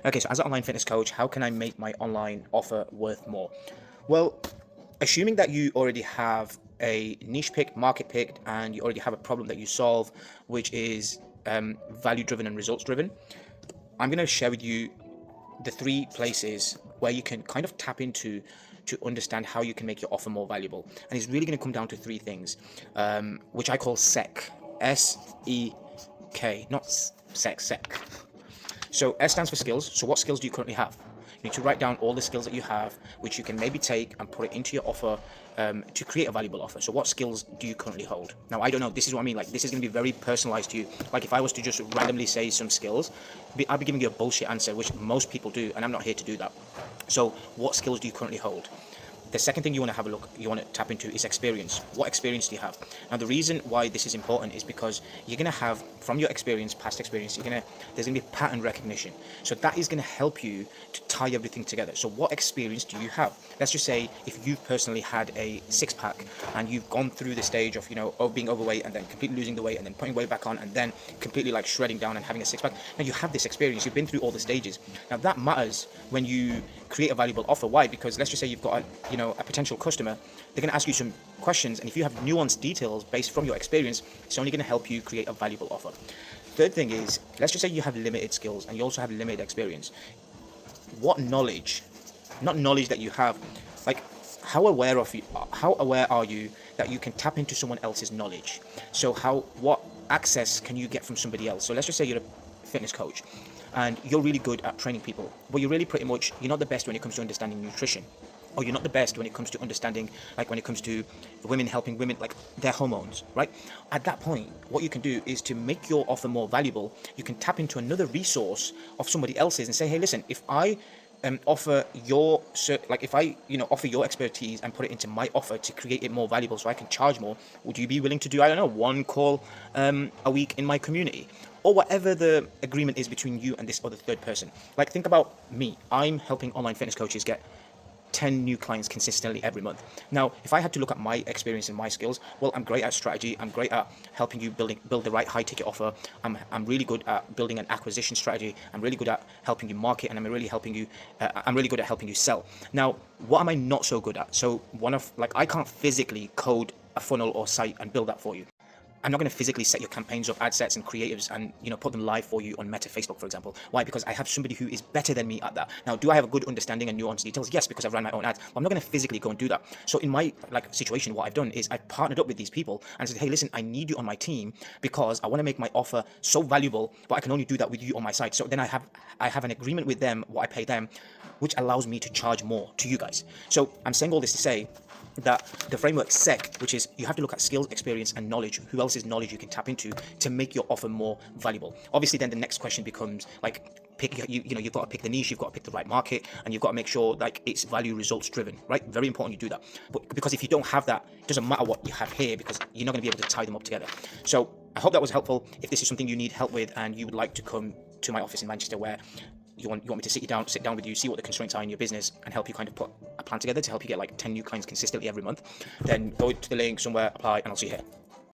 Okay, so as an online fitness coach, how can I make my online offer worth more? Well, assuming that you already have a niche picked, market picked, and you already have a problem that you solve, which is value driven and results driven, I'm going to share with you the three places where you can kind of tap into to understand how you can make your offer more valuable. And it's really going to come down to three things, which I call SEK, SEK, not SEK, SEK. So S stands for skills. So what skills do you currently have? You need to write down all the skills that you have, which you can maybe take and put it into your offer to create a valuable offer. So what skills do you currently hold? Now, I don't know. This is what I mean. Like, this is going to be very personalized to you. Like, if I was to just randomly say some skills, I'd be giving you a bullshit answer, which most people do, and I'm not here to do that. So what skills do you currently hold? The second thing you want to have a look, you want to tap into is experience. What experience do you have? Now, the reason why this is important is because you're going to have, from your experience, past experience, there's going to be pattern recognition. So that is going to help you to tie everything together. So what experience do you have? Let's just say if you've personally had a six pack and you've gone through the stage of, of being overweight and then completely losing the weight and then putting weight back on and then completely like shredding down and having a six pack. Now you have this experience, you've been through all the stages. Now that matters when you create a valuable offer. Why? Because let's just say you've got a potential customer, they're going to ask you some questions, and if you have nuanced details based from your experience, it's only going to help you create a valuable offer. Third thing is, let's just say you have limited skills and you also have limited experience. What knowledge, not knowledge that you have, like how aware are you that you can tap into someone else's knowledge? So what access can you get from somebody else? So let's just say you're a fitness coach and you're really good at training people, but you're not the best when it comes to understanding nutrition, or you're not the best when it comes to understanding, like when it comes to women, helping women, like their hormones, right? At that point, what you can do is to make your offer more valuable, you can tap into another resource of somebody else's and say, hey, listen, if I offer your offer your expertise and put it into my offer to create it more valuable so I can charge more, would you be willing to do, I don't know, one call a week in my community? Or whatever the agreement is between you and this other third person. Like, think about me. I'm helping online fitness coaches get 10 new clients consistently every month. Now, if I had to look at my experience and my skills, well, I'm great at strategy. I'm great at helping you build the right high ticket offer. I'm really good at building an acquisition strategy. I'm really good at helping you market, and I'm really good at helping you sell. Now, what am I not so good at? So I can't physically code a funnel or site and build that for you. I'm not going to physically set your campaigns up, ad sets and creatives and put them live for you on Meta Facebook, for example. Why? Because I have somebody who is better than me at that. Now, do I have a good understanding and nuanced details? Yes, because I've run my own ads. But I'm not going to physically go and do that. So in my situation, what I've done is I've partnered up with these people and said, hey, listen, I need you on my team because I want to make my offer so valuable, but I can only do that with you on my site. So then I have an agreement with them, what I pay them, which allows me to charge more to you guys. So I'm saying all this to say that the framework SEC, which is you have to look at skills, experience, and knowledge, who else's knowledge you can tap into to make your offer more valuable. Obviously, then the next question becomes like, you've got to pick the niche, you've got to pick the right market, and you've got to make sure like it's value results driven, right? Very important you do that. But because if you don't have that, it doesn't matter what you have here because you're not going to be able to tie them up together. So I hope that was helpful. If this is something you need help with and you would like to come to my office in Manchester where you want me to sit down with you, see what the constraints are in your business and help you kind of put a plan together to help you get like 10 new clients consistently every month, then go to the link somewhere, apply, and I'll see you here.